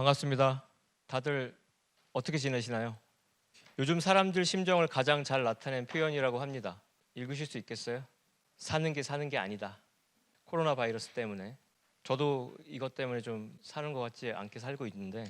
반갑습니다. 다들 어떻게 지내시나요? 요즘 사람들 심정을 가장 잘 나타낸 표현이라고 합니다. 읽으실 수 있겠어요? 사는 게 아니다. 코로나 바이러스 때문에. 저도 이것 때문에 좀 사는 것 같지 않게 살고 있는데,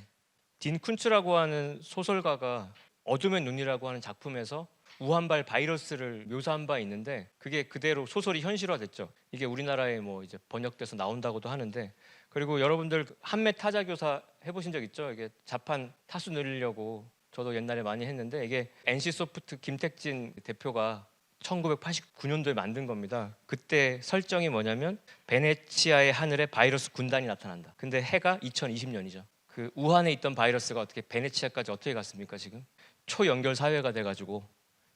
딘 쿤츠라고 하는 소설가가 어둠의 눈이라고 하는 작품에서 우한발 바이러스를 묘사한 바 있는데, 그게 그대로 소설이 현실화됐죠. 이게 우리나라에 뭐 이제 번역돼서 나온다고도 하는데, 그리고 여러분들 한매 타자교사 해보신 적 있죠? 이게 자판 타수 늘리려고 저도 옛날에 많이 했는데, 이게 NC소프트 김택진 대표가 1989년도에 만든 겁니다. 그때 설정이 뭐냐면 베네치아의 하늘에 바이러스 군단이 나타난다. 근데 해가 2020년이죠. 그 우한에 있던 바이러스가 어떻게 베네치아까지 어떻게 갔습니까? 지금 초연결 사회가 돼가지고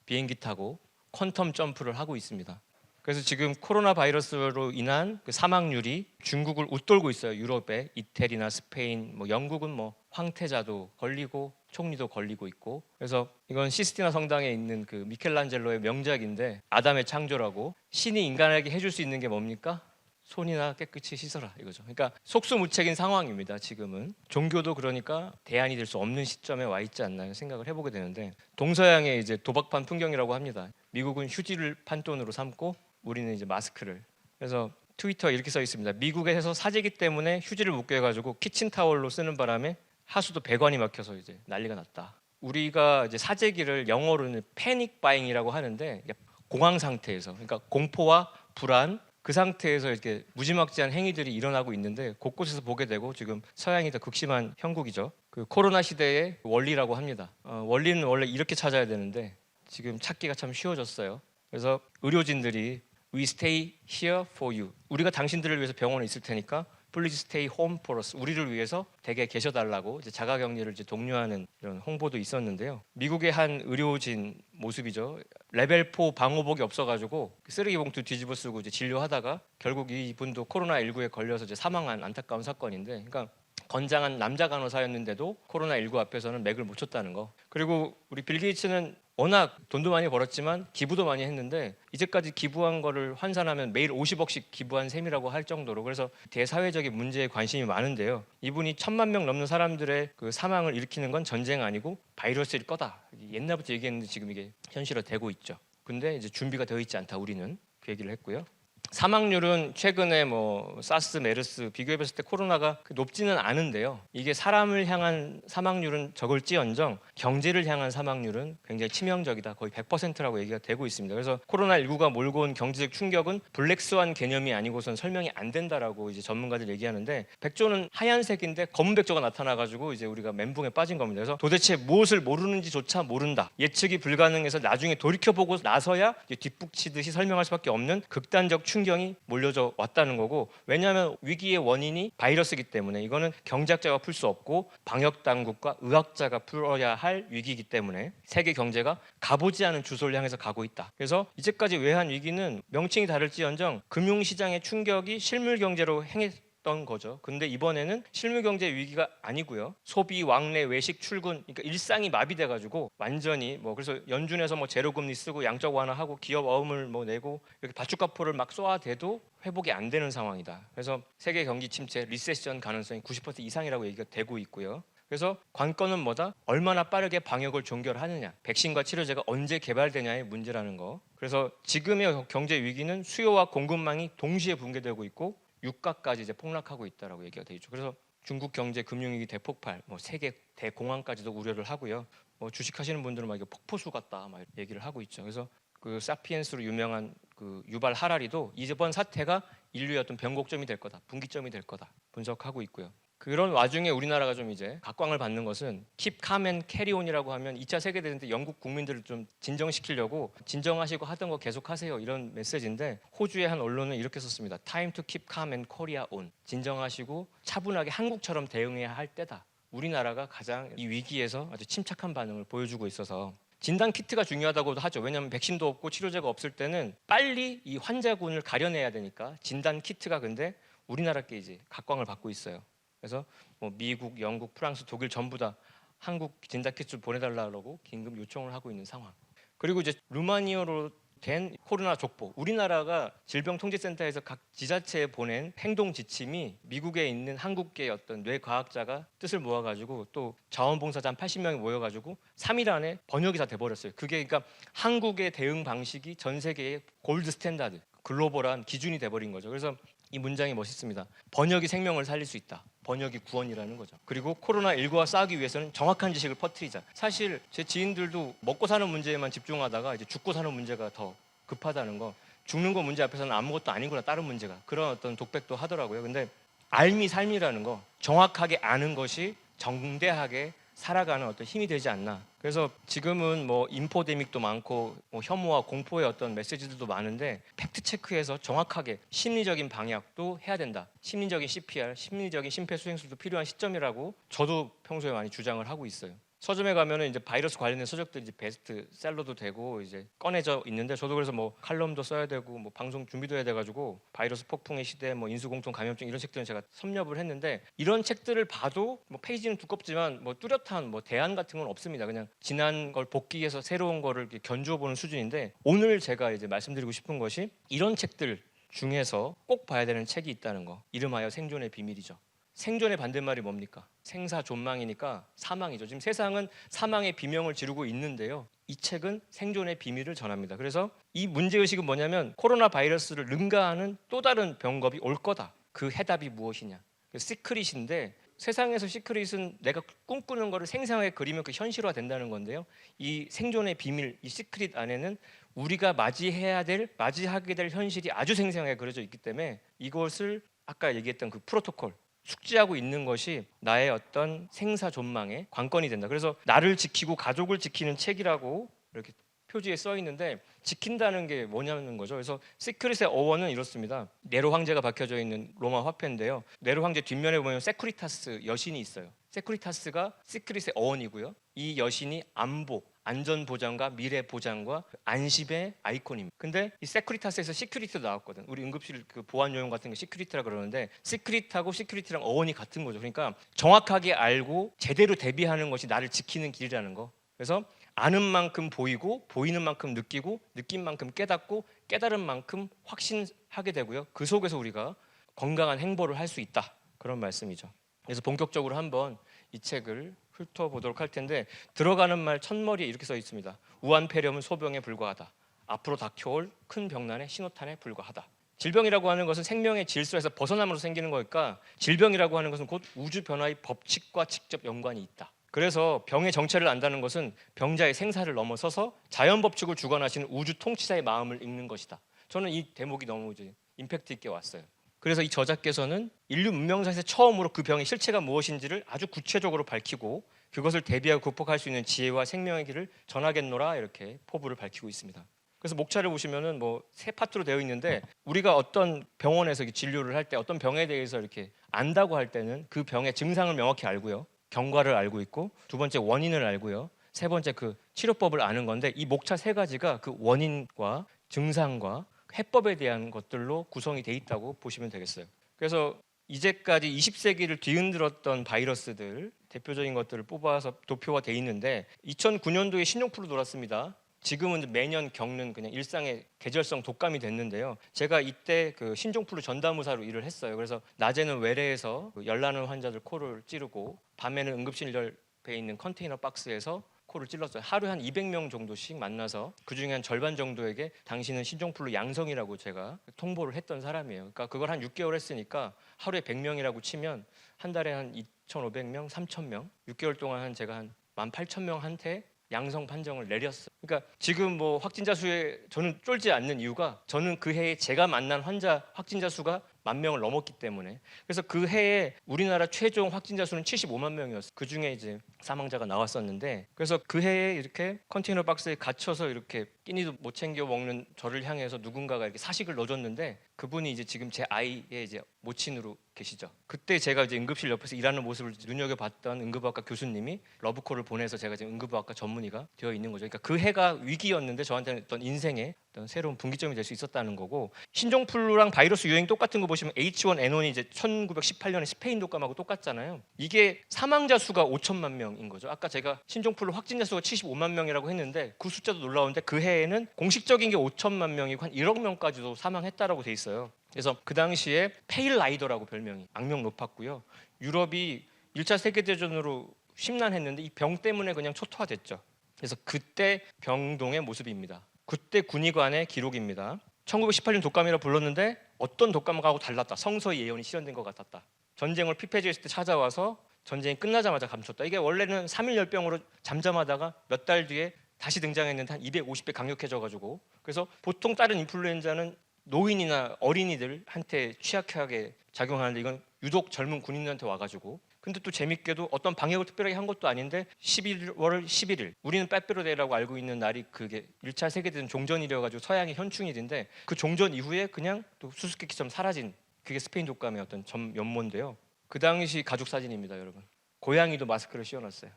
비행기 타고 퀀텀 점프를 하고 있습니다. 그래서 지금 코로나 바이러스로 인한 그 사망률이 중국을 웃돌고 있어요. 유럽에 이태리나 스페인, 뭐 영국은 뭐 황태자도 걸리고 총리도 걸리고 있고. 그래서 이건 시스티나 성당에 있는 그 미켈란젤로의 명작인데, 아담의 창조라고, 신이 인간에게 해줄 수 있는 게 뭡니까? 손이나 깨끗이 씻어라 이거죠. 그러니까 속수무책인 상황입니다. 지금은 종교도 그러니까 대안이 될 수 없는 시점에 와 있지 않나 생각을 해보게 되는데, 동서양의 이제 도박판 풍경이라고 합니다. 미국은 휴지를 판돈으로 삼고 우리는 이제 마스크를. 그래서 트위터에 이렇게 써 있습니다. 미국에서 사재기 때문에 휴지를 못 구해가지고 키친타월로 쓰는 바람에 하수도 배관이 막혀서 이제 난리가 났다. 우리가 이제 사재기를 영어로는 패닉 바잉이라고 하는데, 공황 상태에서, 그러니까 공포와 불안, 그 상태에서 이렇게 무지막지한 행위들이 일어나고 있는데, 곳곳에서 보게 되고, 지금 서양이 더 극심한 형국이죠. 그 코로나 시대의 원리라고 합니다. 원리는 원래 이렇게 찾아야 되는데 지금 찾기가 참 쉬워졌어요. 그래서 의료진들이 We stay here for you. 우리가 당신들을 위해서 병원에 있을 테니까 Please stay home for us. 우리를 위해서 댁에 계셔달라고 이제 자가격리를 이제 독려하는 이런 홍보도 있었는데요. 미국의 한 의료진 모습이죠. 레벨 4 방호복이 없어가지고 쓰레기 봉투 뒤집어 쓰고 이제 진료하다가 결국 이분도 코로나19에 걸려서 이제 사망한 안타까운 사건인데, 그러니까 건장한 남자 간호사였는데도 코로나19 앞에서는 맥을 못 쳤다는 거. 그리고 우리 빌 게이츠는 워낙 돈도 많이 벌었지만 기부도 많이 했는데, 이제까지 기부한 거를 환산하면 매일 50억씩 기부한 셈이라고 할 정도로, 그래서 대사회적인 문제에 관심이 많은데요. 이분이 1,000만 명 넘는 사람들의 그 사망을 일으키는 건 전쟁 아니고 바이러스일 거다. 옛날부터 얘기했는데 지금 이게 현실화되고 있죠. 근데 이제 준비가 되어 있지 않다, 우리는. 그 얘기를 했고요. 사망률은 최근에 뭐 사스, 메르스 비교해봤을 때 코로나가 높지는 않은데요. 이게 사람을 향한 사망률은 적을지언정 경제를 향한 사망률은 굉장히 치명적이다. 거의 100%라고 얘기가 되고 있습니다. 그래서 코로나19가 몰고 온 경제적 충격은 블랙스완 개념이 아니고선 설명이 안 된다라고 이제 전문가들 얘기하는데, 백조는 하얀색인데 검은 백조가 나타나가지고 이제 우리가 멘붕에 빠진 겁니다. 그래서 도대체 무엇을 모르는지조차 모른다. 예측이 불가능해서 나중에 돌이켜보고 나서야 뒷북치듯이 설명할 수밖에 없는 극단적 충격이 몰려져 왔다는 거고, 왜냐하면 위기의 원인이 바이러스이기 때문에 이거는 경제학자가 풀 수 없고 방역 당국과 의학자가 풀어야 할 위기이기 때문에 세계 경제가 가보지 않은 주소를 향해서 가고 있다. 그래서 이제까지 외환 위기는 명칭이 다를지언정 금융시장의 충격이 실물 경제로 행했던 거죠. 근데 이번에는 실물 경제 위기가 아니고요. 소비, 왕래, 외식, 출근, 그러니까 일상이 마비돼가지고 완전히 뭐, 그래서 연준에서 뭐 제로금리 쓰고 양적 완화하고 기업 어음을 뭐 내고 이렇게 바축가포를 막 쏘아대도 회복이 안 되는 상황이다. 그래서 세계 경기 침체, 리세션 가능성이 90% 이상이라고 얘기가 되고 있고요. 그래서 관건은 뭐다? 얼마나 빠르게 방역을 종결하느냐, 백신과 치료제가 언제 개발되냐의 문제라는 거. 그래서 지금의 경제 위기는 수요와 공급망이 동시에 붕괴되고 있고 유가까지 이제 폭락하고 있다라고 얘기가 되어 있죠. 그래서 중국 경제 금융위기 대폭발, 뭐 세계 대공황까지도 우려를 하고요. 뭐 주식하시는 분들은 막 이거 폭포수 같다 막 얘기를 하고 있죠. 그래서 그 사피엔스로 유명한 그 유발 하라리도 이번 사태가 인류의 어떤 변곡점이 될 거다, 분기점이 될 거다 분석하고 있고요. 그런 와중에 우리나라가 좀 이제 각광을 받는 것은 Keep calm and carry on이라고 하면 2차 세계대전 때 영국 국민들을 좀 진정시키려고 진정하시고 하던 거 계속하세요 이런 메시지인데, 호주의 한 언론은 이렇게 썼습니다. Time to keep calm and Korea on. 진정하시고 차분하게 한국처럼 대응해야 할 때다. 우리나라가 가장 이 위기에서 아주 침착한 반응을 보여주고 있어서 진단 키트가 중요하다고도 하죠. 왜냐하면 백신도 없고 치료제가 없을 때는 빨리 이 환자군을 가려내야 되니까 진단 키트가, 근데 우리나라께 이제 각광을 받고 있어요. 그래서 뭐 미국, 영국, 프랑스, 독일 전부 다 한국 진단 키트 보내달라고 긴급 요청을 하고 있는 상황. 그리고 이제 루마니아로 된 코로나 족보, 우리나라가 질병통제센터에서 각 지자체에 보낸 행동 지침이 미국에 있는 한국계 어떤 뇌과학자가 뜻을 모아가지고 또 자원봉사자 한 80명이 모여가지고 3일 안에 번역이 다 돼버렸어요. 그게 그러니까 한국의 대응 방식이 전 세계의 골드 스탠다드, 글로벌한 기준이 돼버린 거죠. 그래서 이 문장이 멋있습니다. 번역이 생명을 살릴 수 있다. 번역이 구원이라는 거죠. 그리고 코로나19와 싸우기 위해서는 정확한 지식을 퍼뜨리자. 사실 제 지인들도 먹고 사는 문제에만 집중하다가 이제 죽고 사는 문제가 더 급하다는 거, 죽는 거 문제 앞에서는 아무것도 아니구나, 다른 문제가, 그런 어떤 독백도 하더라고요. 근데 알미 삶이라는 거, 정확하게 아는 것이 정대하게 살아가는 어떤 힘이 되지 않나. 그래서 지금은 뭐 인포데믹도 많고 뭐 혐오와 공포의 어떤 메시지들도 많은데 팩트 체크해서 정확하게 심리적인 방역도 해야 된다. 심리적인 CPR, 심리적인 심폐소생술도 필요한 시점이라고 저도 평소에 많이 주장을 하고 있어요. 서점에 가면은 이제 바이러스 관련된 서적들이 이제 베스트셀러도 되고 이제 꺼내져 있는데, 저도 그래서 뭐 칼럼도 써야 되고 뭐 방송 준비도 해야 돼가지고 바이러스 폭풍의 시대, 뭐 인수공통 감염증 이런 책들은 제가 섭렵을 했는데, 이런 책들을 봐도 뭐 페이지는 두껍지만 뭐 뚜렷한 뭐 대안 같은 건 없습니다. 그냥 지난 걸 복기해서 새로운 거를 이렇게 견주어 보는 수준인데, 오늘 제가 이제 말씀드리고 싶은 것이 이런 책들 중에서 꼭 봐야 되는 책이 있다는 거. 이름하여 생존의 비밀이죠. 생존의 반대말이 뭡니까? 생사존망이니까 사망이죠. 지금 세상은 사망의 비명을 지르고 있는데요, 이 책은 생존의 비밀을 전합니다. 그래서 이 문제의식은 뭐냐면 코로나 바이러스를 능가하는 또 다른 병겁이 올 거다. 그 해답이 무엇이냐? 시크릿인데, 세상에서 시크릿은 내가 꿈꾸는 거를 생생하게 그리면 그 현실화 된다는 건데요, 이 생존의 비밀, 이 시크릿 안에는 우리가 맞이하게 될 현실이 아주 생생하게 그려져 있기 때문에 이것을 아까 얘기했던 그 프로토콜, 숙지하고 있는 것이 나의 어떤 생사존망의 관건이 된다. 그래서 나를 지키고 가족을 지키는 책이라고 이렇게 표지에 써 있는데, 지킨다는 게 뭐냐는 거죠. 그래서 시크릿의 어원은 이렇습니다. 네로 황제가 박혀져 있는 로마 화폐인데요, 네로 황제 뒷면에 보면 세쿠리타스 여신이 있어요. 세쿠리타스가 시크릿의 어원이고요, 이 여신이 안보, 안전 보장과 미래 보장과 안심의 아이콘입니다. 근데 이 세큐리타스에서 시큐리티도 나왔거든. 우리 응급실 그 보안 요용 같은 거 시큐리티라 그러는데, 시큐리티하고 시큐리티랑 어원이 같은 거죠. 그러니까 정확하게 알고 제대로 대비하는 것이 나를 지키는 길이라는 거. 그래서 아는 만큼 보이고, 보이는 만큼 느끼고, 느낀 만큼 깨닫고, 깨달은 만큼 확신하게 되고요, 그 속에서 우리가 건강한 행보를 할 수 있다. 그런 말씀이죠. 그래서 본격적으로 한번 이 책을 훑어보도록 할 텐데, 들어가는 말 첫머리에 이렇게 써 있습니다. 우한폐렴은 소병에 불과하다. 앞으로 닥쳐올 큰 병난의 신호탄에 불과하다. 질병이라고 하는 것은 생명의 질서에서 벗어남으로 생기는 거니까, 질병이라고 하는 것은 곧 우주 변화의 법칙과 직접 연관이 있다. 그래서 병의 정체를 안다는 것은 병자의 생사를 넘어서서 자연 법칙을 주관하시는 우주 통치자의 마음을 읽는 것이다. 저는 이 대목이 너무 이제 임팩트 있게 왔어요. 그래서 이 저자께서는 인류 문명사에서 처음으로 그 병의 실체가 무엇인지를 아주 구체적으로 밝히고, 그것을 대비하고 극복할 수 있는 지혜와 생명의 길을 전하겠노라, 이렇게 포부를 밝히고 있습니다. 그래서 목차를 보시면은 뭐 세 파트로 되어 있는데, 우리가 어떤 병원에서 진료를 할 때 어떤 병에 대해서 이렇게 안다고 할 때는 그 병의 증상을 명확히 알고요, 경과를 알고 있고, 두 번째 원인을 알고요, 세 번째 그 치료법을 아는 건데, 이 목차 세 가지가 그 원인과 증상과 해법에 대한 것들로 구성이 돼 있다고 보시면 되겠어요. 그래서 이제까지 20세기를 뒤흔들었던 바이러스들 대표적인 것들을 뽑아서 도표가 돼 있는데, 2009년도에 신종플루 돌았습니다. 지금은 매년 겪는 그냥 일상의 계절성 독감이 됐는데요, 제가 이때 그 신종플루 전담의사로 일을 했어요. 그래서 낮에는 외래에서 열 나는 환자들 코를 찌르고, 밤에는 응급실 옆에 있는 컨테이너 박스에서 코를 찔렀어요. 하루에 한 200명 정도씩 만나서 그중에 한 절반 정도에게 당신은 신종플루 양성이라고 제가 통보를 했던 사람이에요. 그러니까 그걸 한 6개월 했으니까 하루에 100명이라고 치면 한 달에 한 2,500명, 3,000명, 6개월 동안 제가 한 18,000명한테 양성 판정을 내렸어요. 그러니까 지금 뭐 확진자 수에 저는 쫄지 않는 이유가, 저는 그 해에 제가 만난 확진자 수가 10,000명을 넘었기 때문에. 그래서 그 해에 우리나라 최종 확진자 수는 75만 명이었어요. 그 중에 이제 사망자가 나왔었는데, 그래서 그 해에 이렇게 컨테이너 박스에 갇혀서 이렇게 끼니도 못 챙겨 먹는 저를 향해서 누군가가 이렇게 사식을 넣어줬는데, 그분이 이제 지금 제 아이의 이제 모친으로 계시죠. 그때 제가 이제 응급실 옆에서 일하는 모습을 눈여겨봤던 응급의학과 교수님이 러브콜을 보내서 제가 지금 응급의학과 전문의가 되어 있는 거죠. 그러니까 그 해가 위기였는데 저한테는 어떤 인생의 어떤 새로운 분기점이 될 수 있었다는 거고, 신종플루랑 바이러스 유행 똑같은 거 보시면 H1N1이 이제 1918년에 스페인 독감하고 똑같잖아요. 이게 사망자 수가 5천만 명인 거죠. 아까 제가 신종플루 확진자 수가 75만 명이라고 했는데, 그 숫자도 놀라운데 그 해에 세계에는 공식적인 게 5천만 명이고 한 1억 명까지도 사망했다라고 돼 있어요. 그래서 그 당시에 페일 라이더라고 별명이 악명 높았고요. 유럽이 1차 세계대전으로 심란했는데 이 병 때문에 그냥 초토화됐죠. 그래서 그때 병동의 모습입니다. 그때 군의관의 기록입니다. 1918년 독감이라 불렀는데 어떤 독감하고 달랐다. 성서의 예언이 실현된 것 같았다. 전쟁을 피폐지했을 때 찾아와서 전쟁이 끝나자마자 감췄다. 이게 원래는 3일 열병으로 잠잠하다가 몇 달 뒤에 다시 등장했는데 한 250배 강력해져가지고, 그래서 보통 다른 인플루엔자는 노인이나 어린이들한테 취약하게 작용하는데 이건 유독 젊은 군인들한테 와가지고, 근데 또 재밌게도 어떤 방역을 특별하게 한 것도 아닌데 11월 11일 우리는 빼빼로데이라고 알고 있는 날이 그게 1차 세계대전 종전일이어가지고 서양의 현충일인데 그 종전 이후에 그냥 또 수수께끼처럼 사라진 그게 스페인 독감의 어떤 연모인데요. 그 당시 가족 사진입니다, 여러분. 고양이도 마스크를 씌워놨어요.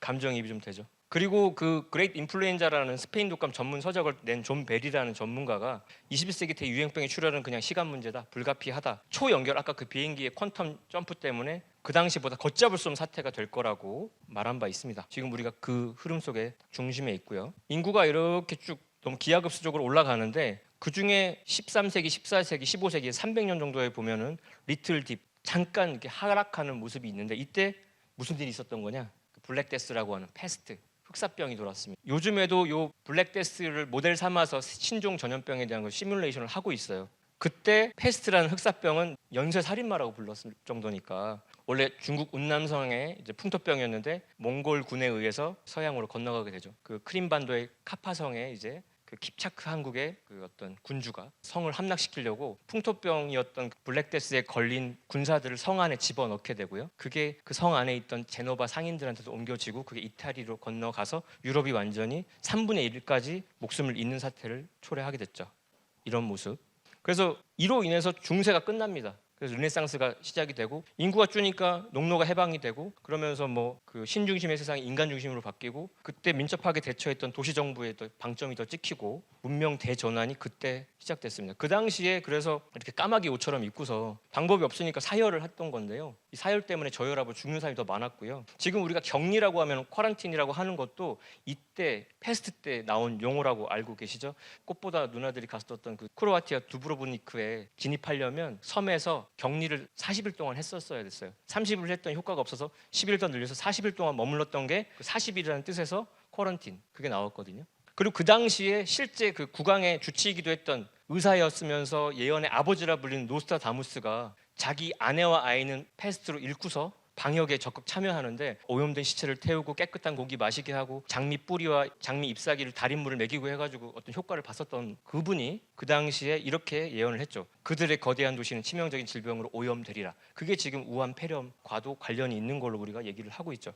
감정이입이 좀 되죠. 그리고 그 그레이트 인플루엔자라는 스페인 독감 전문 서적을 낸 존 베리라는 전문가가 21세기 대유행병의 출현은 그냥 시간 문제다, 불가피하다, 초연결, 아까 그 비행기의 퀀텀 점프 때문에 그 당시보다 걷잡을 수 없는 사태가 될 거라고 말한 바 있습니다. 지금 우리가 그 흐름 속에 중심에 있고요. 인구가 이렇게 쭉 너무 기하급수적으로 올라가는데 그 중에 13세기, 14세기, 15세기 300년 정도에 보면은 리틀 딥 잠깐 이렇게 하락하는 모습이 있는데 이때 무슨 일이 있었던 거냐? 블랙데스라고 하는 패스트, 흑사병이 돌았습니다. 요즘에도 요 블랙데스를 모델 삼아서 신종 전염병에 대한 걸 시뮬레이션을 하고 있어요. 그때 패스트라는 흑사병은 연쇄살인마라고 불렀을 정도니까, 원래 중국 운남성의 이제 풍토병이었는데 몽골군에 의해서 서양으로 건너가게 되죠. 그 크림반도의 카파성에 이제 그 킵차크 한국의 그 어떤 군주가 성을 함락시키려고 풍토병이었던 블랙데스에 걸린 군사들을 성 안에 집어넣게 되고요. 그게 그 성 안에 있던 제노바 상인들한테도 옮겨지고 그게 이탈리로 건너가서 유럽이 완전히 3분의 1까지 목숨을 잃는 사태를 초래하게 됐죠. 이런 모습. 그래서 이로 인해서 중세가 끝납니다. 그래서 르네상스가 시작이 되고 인구가 줄니까 농노가 해방이 되고, 그러면서 뭐 그 신중심의 세상이 인간 중심으로 바뀌고, 그때 민첩하게 대처했던 도시 정부의 또 방점이 더 찍히고 문명 대전환이 그때 시작됐습니다. 그 당시에 그래서 이렇게 까마귀 옷처럼 입고서 방법이 없으니까 사열을 했던 건데요. 이 사열 때문에 저혈하고 죽는 사람이 더 많았고요. 지금 우리가 격리라고 하면 쿼런틴이라고 하는 것도 이때 패스트 때 나온 용어라고 알고 계시죠? 꽃보다 누나들이 갔었던 그 크로아티아 두브로브니크에 진입하려면 섬에서 격리를 40일 동안 했었어야 됐어요. 30일 했더니 효과가 없어서 10일 더 늘려서 40일 동안 머물렀던 게 40일이라는 뜻에서 쿼런틴, 그게 나왔거든요. 그리고 그 당시에 실제 그 국왕의 주치이기도 했던 의사였으면서 예언의 아버지라 불리는 노스트라다무스가 자기 아내와 아이는 패스트로 잃고서 방역에 적극 참여하는데 오염된 시체를 태우고 깨끗한 고기 마시게 하고 장미 뿌리와 장미 잎사귀를 달인물을 먹이고 해가지고 어떤 효과를 봤었던 그분이 그 당시에 이렇게 예언을 했죠. 그들의 거대한 도시는 치명적인 질병으로 오염되리라. 그게 지금 우한 폐렴과도 관련이 있는 걸로 우리가 얘기를 하고 있죠.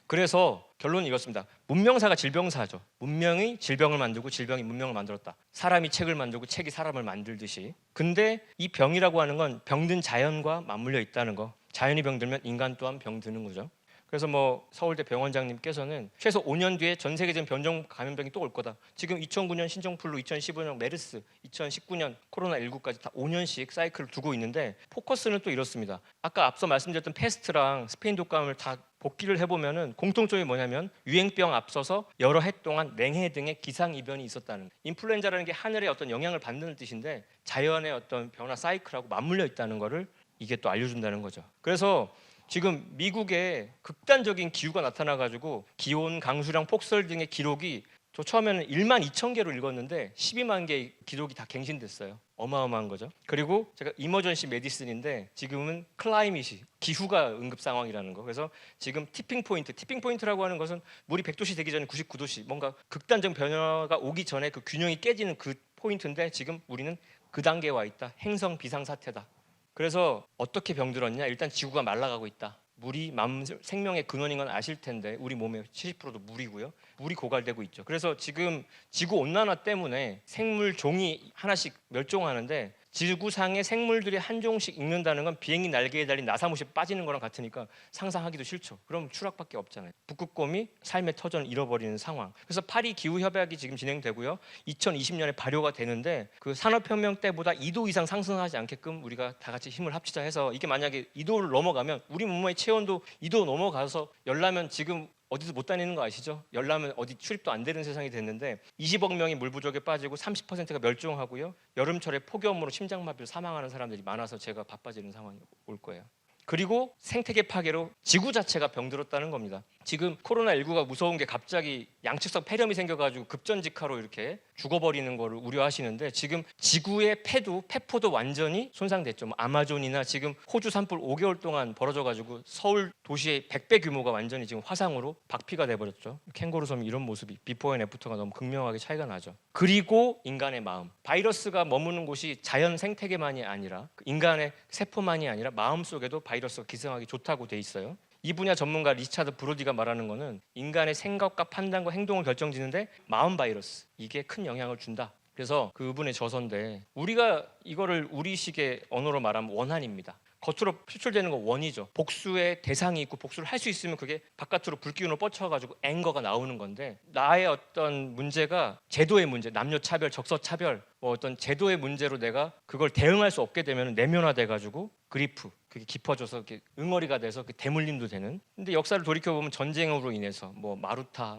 그래서 결론은 이렇습니다. 문명사가 질병사죠. 문명이 질병을 만들고 질병이 문명을 만들었다. 사람이 책을 만들고 책이 사람을 만들듯이. 근데 이 병이라고 하는 건 병든 자연과 맞물려 있다는 거. 자연이 병들면 인간 또한 병드는 거죠. 그래서 뭐 서울대 병원장님께서는 최소 5년 뒤에 전 세계적인 변종 감염병이 또 올 거다. 지금 2009년 신종플루, 2015년 메르스, 2019년 코로나19까지 다 5년씩 사이클을 두고 있는데, 포커스는 또 이렇습니다. 아까 앞서 말씀드렸던 패스트랑 스페인 독감을 다 복기를 해보면은 공통점이 뭐냐면 유행병 앞서서 여러 해 동안 냉해 등의 기상이변이 있었다는, 인플루엔자라는 게 하늘의 어떤 영향을 받는 뜻인데 자연의 어떤 변화 사이클하고 맞물려 있다는 거를 이게 또 알려준다는 거죠. 그래서 지금 미국에 극단적인 기후가 나타나가지고 기온, 강수량, 폭설 등의 기록이, 저 처음에는 1만 2천 개로 읽었는데 12만 개의 기록이 다 갱신됐어요. 어마어마한 거죠. 그리고 제가 이머전시 메디슨인데 지금은 클라이밋이, 기후가 응급 상황이라는 거. 그래서 지금 티핑 포인트라고 하는 것은 물이 100도씨 되기 전에 99도씨, 뭔가 극단적 변화가 오기 전에 그 균형이 깨지는 그 포인트인데 지금 우리는 그 단계에 와 있다. 행성 비상사태다. 그래서 어떻게 병들었냐? 일단 지구가 말라가고 있다. 물이 생명의 근원인 건 아실 텐데 우리 몸의 70%도 물이고요. 물이 고갈되고 있죠. 그래서 지금 지구 온난화 때문에 생물 종이 하나씩 멸종하는데, 지구상의 생물들이 한 종씩 잃는다는 건 비행기 날개에 달린 나사못이 빠지는 거랑 같으니까 상상하기도 싫죠. 그럼 추락밖에 없잖아요. 북극곰이 삶의 터전을 잃어버리는 상황. 그래서 파리 기후협약이 지금 진행되고요. 2020년에 발효가 되는데 그 산업혁명 때보다 2도 이상 상승하지 않게끔 우리가 다 같이 힘을 합치자 해서, 이게 만약에 2도를 넘어가면 우리 몸의 체온도 2도 넘어가서 열나면 지금 어디서 못 다니는 거 아시죠? 열나면 어디 출입도 안 되는 세상이 됐는데 20억 명이 물 부족에 빠지고 30%가 멸종하고요. 여름철에 폭염으로 심장마비로 사망하는 사람들이 많아서 제가 바빠지는 상황이 올 거예요. 그리고 생태계 파괴로 지구 자체가 병들었다는 겁니다. 지금 코로나19가 무서운 게 갑자기 양측성 폐렴이 생겨가지고 급전직하로 이렇게 죽어버리는 거를 우려하시는데 지금 지구의 폐포도 완전히 손상됐죠. 아마존이나 지금 호주 산불 5개월 동안 벌어져가지고 서울 도시의 100배 규모가 완전히 지금 화상으로 박피가 돼버렸죠. 캥거루 섬이 이런 모습이 비포 앤 애프터가 너무 극명하게 차이가 나죠. 그리고 인간의 마음, 바이러스가 머무는 곳이 자연 생태계만이 아니라 인간의 세포만이 아니라 마음속에도 바이러스가 기생하기 좋다고 돼 있어요. 이 분야 전문가 리차드 브로디가 말하는 거는 인간의 생각과 판단과 행동을 결정짓는데 마음 바이러스, 이게 큰 영향을 준다. 그래서 그분의 저서인데 우리가 이거를 우리식의 언어로 말하면 원한입니다. 겉으로 표출되는 건 원이죠. 복수의 대상이 있고 복수를 할 수 있으면 그게 바깥으로 불기운으로 뻗쳐가지고 앵거가 나오는 건데 나의 어떤 문제가 제도의 문제, 남녀차별, 적서차별 어떤 제도의 문제로 내가 그걸 대응할 수 없게 되면 내면화돼가지고 그리프, 그게 깊어져서 이렇게 응어리가 돼서 대물림도 되는. 근데 역사를 돌이켜 보면 전쟁으로 인해서 마루타,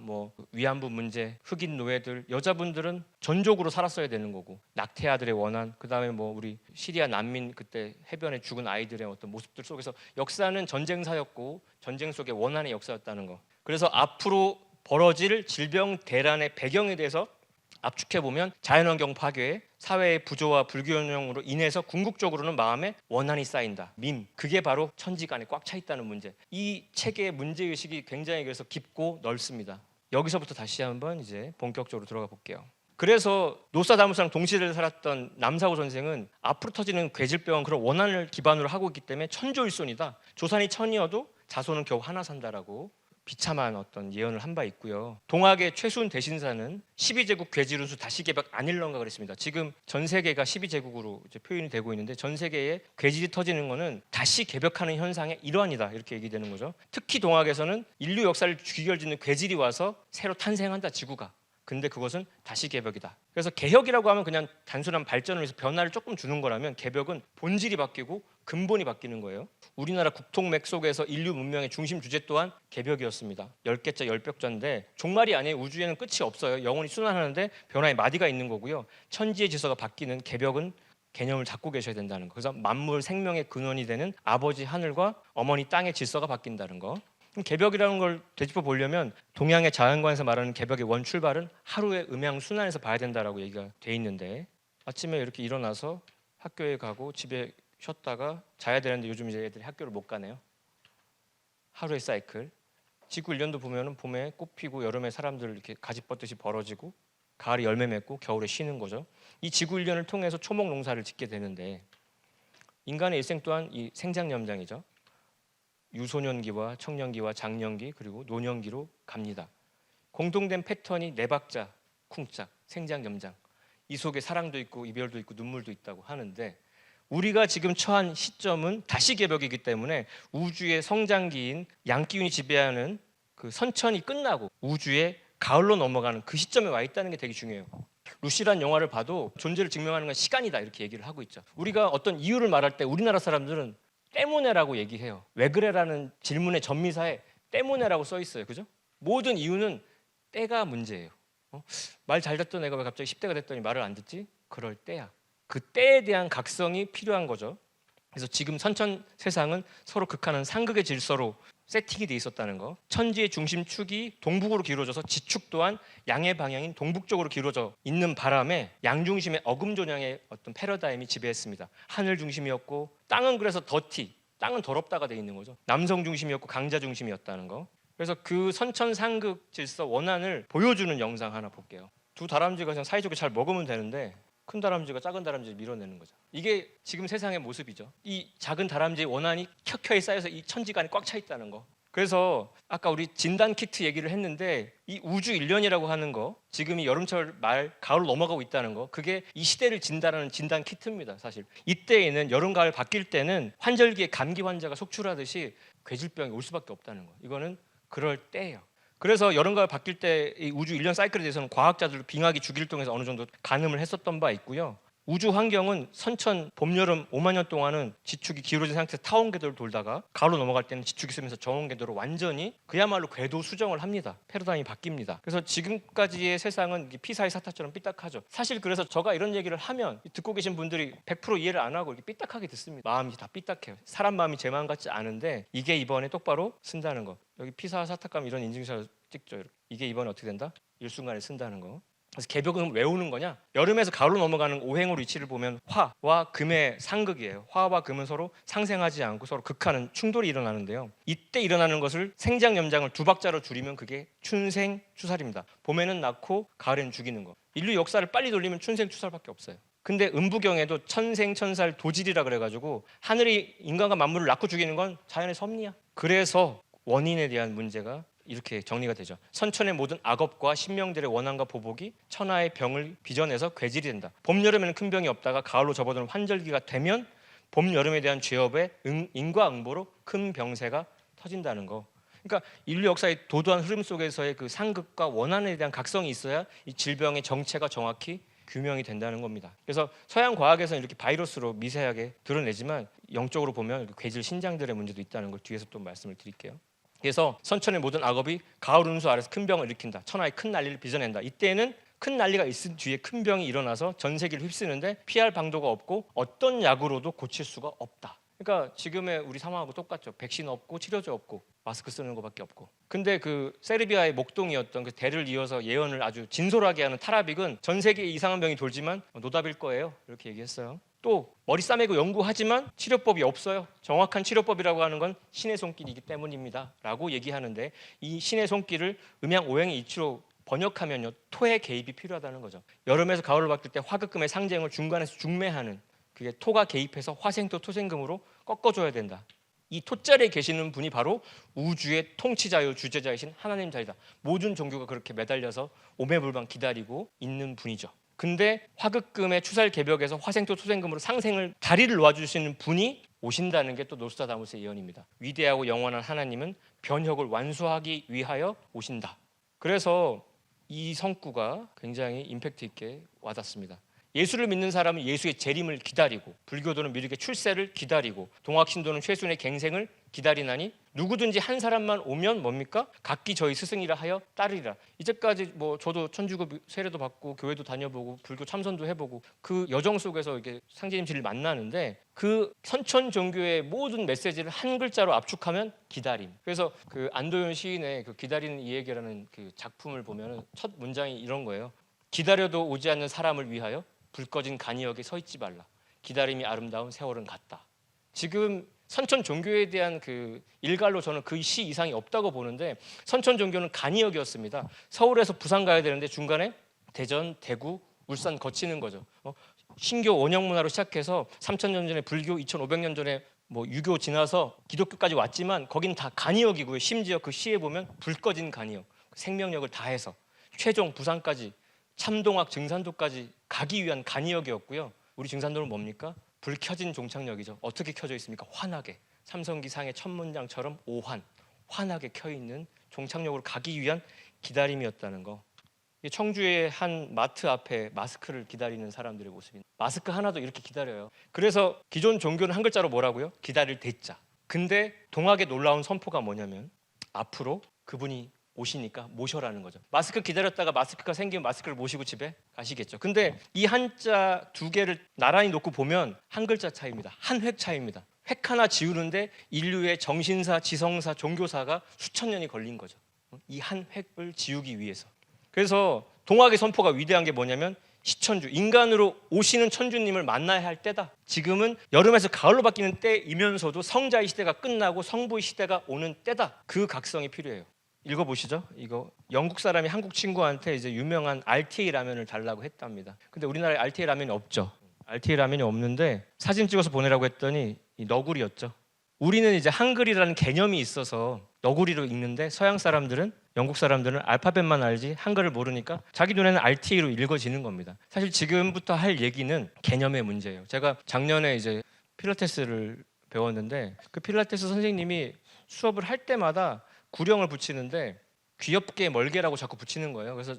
위안부 문제, 흑인 노예들, 여자분들은 전적으로 살았어야 되는 거고 낙태아들의 원한, 그다음에 우리 시리아 난민 그때 해변에 죽은 아이들의 어떤 모습들 속에서 역사는 전쟁사였고 전쟁 속의 원한의 역사였다는 거. 그래서 앞으로 벌어질 질병 대란의 배경에 대해서 압축해보면 자연환경 파괴, 사회의 부조와 불균형으로 인해서 궁극적으로는 마음에 원한이 쌓인다. 그게 바로 천지간에 꽉 차 있다는 문제. 이 책의 문제의식이 굉장히 그래서 깊고 넓습니다. 여기서부터 다시 한번 이제 본격적으로 들어가 볼게요. 그래서 노스트라다무스랑 동시대를 살았던 남사고 선생은 앞으로 터지는 괴질병은 그런 원한을 기반으로 하고 있기 때문에 천조일손이다. 조산이 천이어도 자손은 겨우 하나 산다라고 비참한 어떤 예언을 한 바 있고요. 동학의 최순 대신사는 12제국 괴질운수 다시 개벽 아닐런가 그랬습니다. 지금 전 세계가 12제국으로 이제 표현이 되고 있는데 전 세계에 괴질이 터지는 거는 다시 개벽하는 현상의 일환이다 이렇게 얘기되는 거죠. 특히 동학에서는 인류 역사를 귀결짓는 괴질이 와서 새로 탄생한다 지구가. 근데 그것은 다시 개벽이다. 그래서 개혁이라고 하면 그냥 단순한 발전을 위해서 변화를 조금 주는 거라면 개벽은 본질이 바뀌고 근본이 바뀌는 거예요. 우리나라 국통맥 속에서 인류 문명의 중심 주제 또한 개벽이었습니다. 10개자 10벽자인데 종말이 아니에요. 우주에는 끝이 없어요. 영원히 순환하는데 변화의 마디가 있는 거고요. 천지의 질서가 바뀌는 개벽은 개념을 잡고 계셔야 된다는 거. 그래서 만물 생명의 근원이 되는 아버지 하늘과 어머니 땅의 질서가 바뀐다는 거. 개벽이라는 걸 되짚어 보려면 동양의 자연관에서 말하는 개벽의 원 출발은 하루의 음양 순환에서 봐야 된다라고 얘기가 돼 있는데 아침에 이렇게 일어나서 학교에 가고 집에 쉬었다가 자야 되는데 요즘 이제 애들이 학교를 못 가네요. 하루의 사이클. 지구 1년도 보면은 봄에 꽃 피고 여름에 사람들 이렇게 가지 뻗듯이 벌어지고 가을에 열매 맺고 겨울에 쉬는 거죠. 이 지구 1년을 통해서 초목 농사를 짓게 되는데 인간의 일생 또한 이 생장 연장이죠. 유소년기와 청년기와 장년기 그리고 노년기로 갑니다. 공통된 패턴이 네 박자, 쿵짝, 생장, 염장. 이 속에 사랑도 있고 이별도 있고 눈물도 있다고 하는데 우리가 지금 처한 시점은 다시 개벽이기 때문에 우주의 성장기인 양기운이 지배하는 그 선천이 끝나고 우주의 가을로 넘어가는 그 시점에 와 있다는 게 되게 중요해요. 루시란 영화를 봐도 존재를 증명하는 건 시간이다 이렇게 얘기를 하고 있죠. 우리가 어떤 이유를 말할 때 우리나라 사람들은 때문에라고 얘기해요. 왜 그래라는 질문의 전미사에 때문에라고 써 있어요. 그죠? 모든 이유는 때가 문제예요. 말 잘 듣던 애가 왜 갑자기 10대가 됐더니 말을 안 듣지? 그럴 때야. 그 때에 대한 각성이 필요한 거죠. 그래서 지금 선천 세상은 서로 극하는 상극의 질서로 세팅이 돼 있었다는 거. 천지의 중심축이 동북으로 기울어져서 지축 또한 양의 방향인 동북쪽으로 기울어져 있는 바람에 양중심의 어금존양의 어떤 패러다임이 지배했습니다. 하늘 중심이었고 땅은 그래서 땅은 더럽다가 돼 있는 거죠. 남성 중심이었고 강자 중심이었다는 거. 그래서 그 선천 상극 질서 원한을 보여주는 영상 하나 볼게요. 두 다람쥐가 그냥 사이좋게 잘 먹으면 되는데 큰 다람쥐가 작은 다람쥐를 밀어내는 거죠. 이게 지금 세상의 모습이죠. 이 작은 다람쥐의 원한이 켜켜이 쌓여서 이 천지간에 꽉 차 있다는 거. 그래서 아까 우리 진단 키트 얘기를 했는데 이 우주 1년이라고 하는 거 지금이 여름철 말 가을로 넘어가고 있다는 거 그게 이 시대를 진단하는 진단 키트입니다. 사실 이때에는 여름 가을 바뀔 때는 환절기에 감기 환자가 속출하듯이 괴질병이 올 수밖에 없다는 거. 이거는 그럴 때예요. 그래서 여름 가을 바뀔 때 이 우주 1년 사이클에 대해서는 과학자들도 빙하기 주기를 통해서 어느 정도 가늠을 했었던 바 있고요. 우주 환경은 선천 봄, 여름 5만 년 동안은 지축이 기울어진 상태에서 타원 궤도를 돌다가 가로 넘어갈 때는 지축이 쓰면서 정원 궤도로 완전히 그야말로 궤도 수정을 합니다. 패러다임이 바뀝니다. 그래서 지금까지의 세상은 피사의 사타처럼 삐딱하죠. 사실 그래서 제가 이런 얘기를 하면 듣고 계신 분들이 100% 이해를 안 하고 이렇게 삐딱하게 듣습니다. 마음이 다 삐딱해요. 사람 마음이 제 마음 같지 않은데 이게 이번에 똑바로 쓴다는 거. 여기 피사 사타감 이런 인증샷 찍죠. 이렇게. 이게 이번에 어떻게 된다? 일순간에 쓴다는 거. 그래서 개벽은 왜 오는 거냐? 여름에서 가을로 넘어가는 오행으로 위치를 보면 화와 금의 상극이에요. 화와 금은 서로 상생하지 않고 서로 극하는 충돌이 일어나는데요. 이때 일어나는 것을 생장 연장을 두 박자로 줄이면 그게 춘생 추살입니다. 봄에는 낳고 가을에는 죽이는 거. 인류 역사를 빨리 돌리면 춘생 추살밖에 없어요. 근데 음부경에도 천생천살 도질이라 그래가지고 하늘이 인간과 만물을 낳고 죽이는 건 자연의 섭리야. 그래서 원인에 대한 문제가 이렇게 정리가 되죠. 선천의 모든 악업과 신명들의 원한과 보복이 천하의 병을 빚어내서 괴질이 된다. 봄, 여름에는 큰 병이 없다가 가을로 접어드는 환절기가 되면 봄, 여름에 대한 죄업의 인과응보로 큰 병세가 터진다는 거. 그러니까 인류 역사의 도도한 흐름 속에서의 그 상극과 원한에 대한 각성이 있어야 이 질병의 정체가 정확히 규명이 된다는 겁니다. 그래서 서양 과학에서는 이렇게 바이러스로 미세하게 드러내지만 영적으로 보면 괴질 신장들의 문제도 있다는 걸 뒤에서 또 말씀을 드릴게요. 그래서 선천의 모든 악업이 가을 운수 아래서 큰 병을 일으킨다. 천하의 큰 난리를 빚어낸다. 이때는 큰 난리가 있은 뒤에 큰 병이 일어나서 전 세계를 휩쓰는데 피할 방도가 없고 어떤 약으로도 고칠 수가 없다. 그러니까 지금의 우리 상황하고 똑같죠. 백신 없고 치료제 없고 마스크 쓰는 것밖에 없고. 근데 그 세르비아의 목동이었던 그 대를 이어서 예언을 아주 진솔하게 하는 타라빅은 전 세계에 이상한 병이 돌지만 노답일 거예요. 이렇게 얘기했어요. 또 머리 싸매고 연구하지만 치료법이 없어요. 정확한 치료법이라고 하는 건 신의 손길이기 때문입니다 라고 얘기하는데 이 신의 손길을 음양 오행의 이치로 번역하면요 토의 개입이 필요하다는 거죠. 여름에서 가을로 바뀔 때 화극금의 상쟁을 중간에서 중매하는 그게 토가 개입해서 화생토 토생금으로 꺾어줘야 된다. 이 토자리에 계시는 분이 바로 우주의 통치자요 주제자이신 하나님 자리다. 모든 종교가 그렇게 매달려서 오매불망 기다리고 있는 분이죠. 근데 화극금의 추살 개벽에서 화생토 토생금으로 상생을 다리를 놓아주시는 분이 오신다는 게 또 노스트라다무스의 예언입니다. 위대하고 영원한 하나님은 변혁을 완수하기 위하여 오신다. 그래서 이 성구가 굉장히 임팩트 있게 와닿습니다. 예수를 믿는 사람은 예수의 재림을 기다리고 불교도는 미륵의 출세를 기다리고 동학신도는 최순의 갱생을 기다리나니 누구든지 한 사람만 오면 뭡니까? 각기 저희 스승이라 하여 따르리라. 이제까지 뭐 저도 천주교 세례도 받고 교회도 다녀보고 불교 참선도 해보고 그 여정 속에서 이게 상제님 진리를 만나는데 그 선천 종교의 모든 메시지를 한 글자로 압축하면 기다림. 그래서 그 안도현 시인의 그 기다리는 이야기라는 그 작품을 보면 첫 문장이 이런 거예요. 기다려도 오지 않는 사람을 위하여 불 꺼진 간이역에 서 있지 말라. 기다림이 아름다운 세월은 같다. 지금 선천 종교에 대한 그 일갈로 저는 그 시 이상이 없다고 보는데 선천 종교는 간이역이었습니다. 서울에서 부산 가야 되는데 중간에 대전, 대구, 울산 거치는 거죠. 신교 원형 문화로 시작해서 3,000년 전에 불교, 2,500년 전에 뭐 유교 지나서 기독교까지 왔지만 거긴 다 간이역이고요. 심지어 그 시에 보면 불 꺼진 간이역, 생명력을 다해서 최종 부산까지 참동학 증산도까지 가기 위한 간이역이었고요. 우리 증산도는 뭡니까? 불 켜진 종착역이죠. 어떻게 켜져 있습니까? 환하게. 삼성기 상의 첫 문장처럼 오환, 환하게 켜있는 종착역으로 가기 위한 기다림이었다는 거. 청주의 한 마트 앞에 마스크를 기다리는 사람들의 모습입니다. 마스크 하나도 이렇게 기다려요. 그래서 기존 종교는 한 글자로 뭐라고요? 기다릴 대자. 근데 동학의 놀라운 선포가 뭐냐면 앞으로 그분이 오시니까 모셔라는 거죠. 마스크 기다렸다가 마스크가 생기면 마스크를 모시고 집에 가시겠죠. 근데 이 한자 두 개를 나란히 놓고 보면 한 글자 차이입니다. 한 획 차이입니다. 획 하나 지우는데 인류의 정신사, 지성사, 종교사가 수천 년이 걸린 거죠. 이 한 획을 지우기 위해서. 그래서 동학의 선포가 위대한 게 뭐냐면 시천주, 인간으로 오시는 천주님을 만나야 할 때다. 지금은 여름에서 가을로 바뀌는 때이면서도 성자의 시대가 끝나고 성부의 시대가 오는 때다. 그 각성이 필요해요. 읽어보시죠. 이거 영국 사람이 한국 친구한테 이제 유명한 RTA 라면을 달라고 했답니다. 근데 우리나라에 RTA 라면이 없죠. RTA 라면이 없는데 사진 찍어서 보내라고 했더니 이 너구리였죠. 우리는 이제 한글이라는 개념이 있어서 너구리로 읽는데 서양 사람들은, 영국 사람들은 알파벳만 알지 한글을 모르니까 자기 눈에는 RTA로 읽어지는 겁니다. 사실 지금부터 할 얘기는 개념의 문제예요. 제가 작년에 이제 필라테스를 배웠는데 그 필라테스 선생님이 수업을 할 때마다 구령을 붙이는데 귀엽게 멀게라고 자꾸 붙이는 거예요. 그래서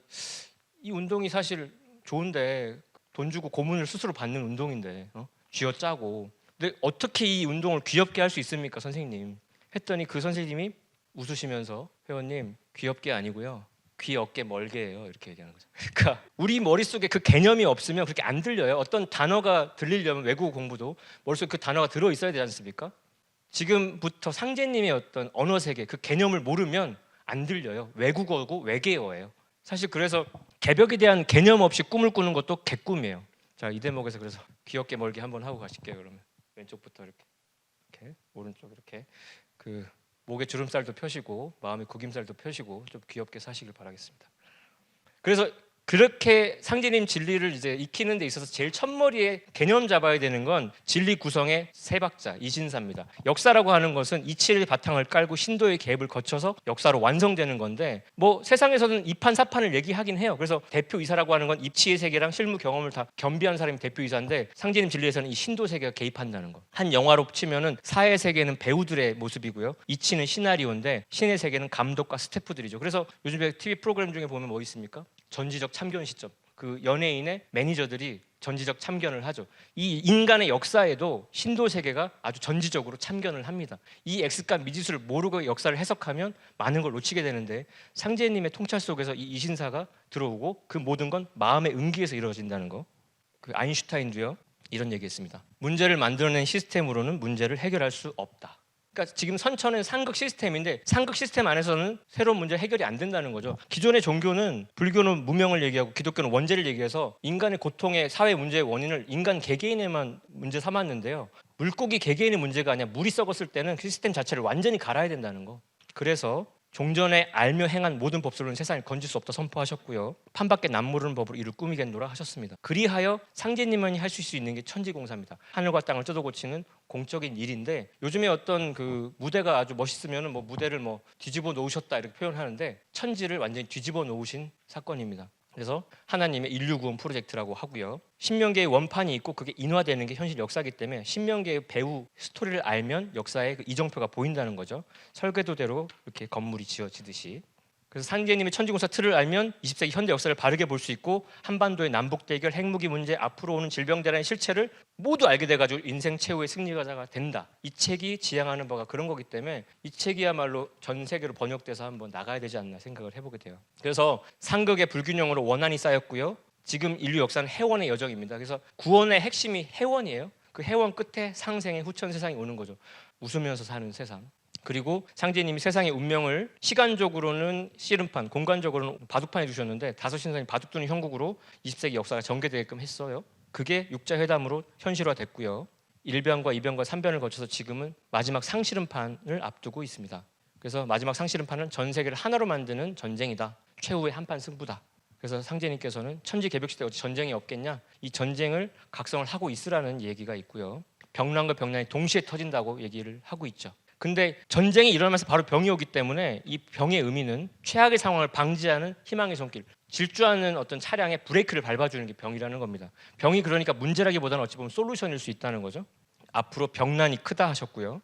이 운동이 사실 좋은데 돈 주고 고문을 스스로 받는 운동인데 쥐어짜고. 근데 어떻게 이 운동을 귀엽게 할 수 있습니까, 선생님? 했더니 그 선생님이 웃으시면서 회원님 귀엽게 아니고요. 귀 어깨 멀게예요. 이렇게 얘기하는 거죠. 그러니까 우리 머릿속에 그 개념이 없으면 그렇게 안 들려요. 어떤 단어가 들리려면 외국어 공부도 머릿속에 그 단어가 들어있어야 되지 않습니까? 지금부터 상제님의 어떤 언어 세계 그 개념을 모르면 안 들려요. 외국어고 외계어예요. 사실 그래서 개벽에 대한 개념 없이 꿈을 꾸는 것도 개꿈이에요. 자, 이 대목에서 그래서 귀엽게 멀게 한번 하고 가실게요. 그러면 왼쪽부터 이렇게 오른쪽 이렇게 그 목에 주름살도 펴시고 마음의 구김살도 펴시고 좀 귀엽게 사시길 바라겠습니다. 그래서 그렇게 상제님 진리를 이제 익히는 데 있어서 제일 첫머리에 개념 잡아야 되는 건 진리 구성의 세 박자 이신사입니다. 역사라고 하는 것은 이치의 바탕을 깔고 신도의 개입을 거쳐서 역사로 완성되는 건데 뭐 세상에서는 이판사판을 얘기하긴 해요. 그래서 대표이사라고 하는 건 입치의 세계랑 실무 경험을 다 겸비한 사람이 대표이사인데 상제님 진리에서는 이 신도 세계가 개입한다는 거. 한 영화로 치면은 사의 세계는 배우들의 모습이고요. 이치는 시나리오인데 신의 세계는 감독과 스태프들이죠. 그래서 요즘에 TV 프로그램 중에 보면 뭐 있습니까? 전지적 참견 시점. 그 연예인의 매니저들이 전지적 참견을 하죠. 이 인간의 역사에도 신도 세계가 아주 전지적으로 참견을 합니다. 이 X값 미지수를 모르고 역사를 해석하면 많은 걸 놓치게 되는데 상제님의 통찰 속에서 이 이신사가 들어오고 그 모든 건 마음의 응기에서 이루어진다는 거. 그 아인슈타인도요 이런 얘기했습니다. 문제를 만들어낸 시스템으로는 문제를 해결할 수 없다. 그러니까 지금 선천은 상극 시스템인데 상극 시스템 안에서는 새로운 문제 해결이 안 된다는 거죠. 기존의 종교는 불교는 무명을 얘기하고 기독교는 원죄를 얘기해서 인간의 고통의 사회 문제의 원인을 인간 개개인에만 문제 삼았는데요. 물고기 개개인의 문제가 아니라 물이 썩었을 때는 그 시스템 자체를 완전히 갈아야 된다는 거. 그래서 종전에 알며 행한 모든 법술로는 세상을 건질 수 없다 선포하셨고요. 판밖에 남모르는 법으로 이를 꾸미겠노라 하셨습니다. 그리하여 상제님만이 할 수 있는 게 천지공사입니다. 하늘과 땅을 뜯어 고치는 공적인 일인데 요즘에 어떤 그 무대가 아주 멋있으면 뭐 무대를 뭐 뒤집어 놓으셨다 이렇게 표현하는데 천지를 완전히 뒤집어 놓으신 사건입니다. 그래서 하나님의 인류 구원 프로젝트라고 하고요. 신명계의 원판이 있고 그게 인화되는 게 현실 역사이기 때문에 신명계의 배우 스토리를 알면 역사의 그 이정표가 보인다는 거죠. 설계도대로 이렇게 건물이 지어지듯이. 그래서 상제님의 천지공사 틀을 알면 20세기 현대 역사를 바르게 볼 수 있고 한반도의 남북 대결, 핵무기 문제, 앞으로 오는 질병대란의 실체를 모두 알게 돼가지고 인생 최후의 승리가자가 된다. 이 책이 지향하는 바가 그런 거기 때문에 이 책이야말로 전 세계로 번역돼서 한번 나가야 되지 않나 생각을 해보게 돼요. 그래서 상극의 불균형으로 원한이 쌓였고요. 지금 인류 역사는 해원의 여정입니다. 그래서 구원의 핵심이 해원이에요. 그 해원 끝에 상생의 후천 세상이 오는 거죠. 웃으면서 사는 세상. 그리고 상제님이 세상의 운명을 시간적으로는 씨름판, 공간적으로는 바둑판에 두셨는데 다섯 신상이 바둑 두는 형국으로 20세기 역사가 전개되게끔 했어요. 그게 육자회담으로 현실화됐고요. 1변과 2변과 3변을 거쳐서 지금은 마지막 상씨름판을 앞두고 있습니다. 그래서 마지막 상씨름판은 전 세계를 하나로 만드는 전쟁이다. 최후의 한판 승부다. 그래서 상제님께서는 천지개벽시대에 어찌 전쟁이 없겠냐? 이 전쟁을 각성을 하고 있으라는 얘기가 있고요. 병난과 병난이 동시에 터진다고 얘기를 하고 있죠. 근데 전쟁이 일어나면서 바로 병이 오기 때문에 이 병의 의미는 최악의 상황을 방지하는 희망의 손길, 질주하는 어떤 차량에 브레이크를 밟아주는 게 병이라는 겁니다. 병이 그러니까 문제라기보다는 어찌 보면 솔루션일 수 있다는 거죠. 앞으로 병난이 크다 하셨고요.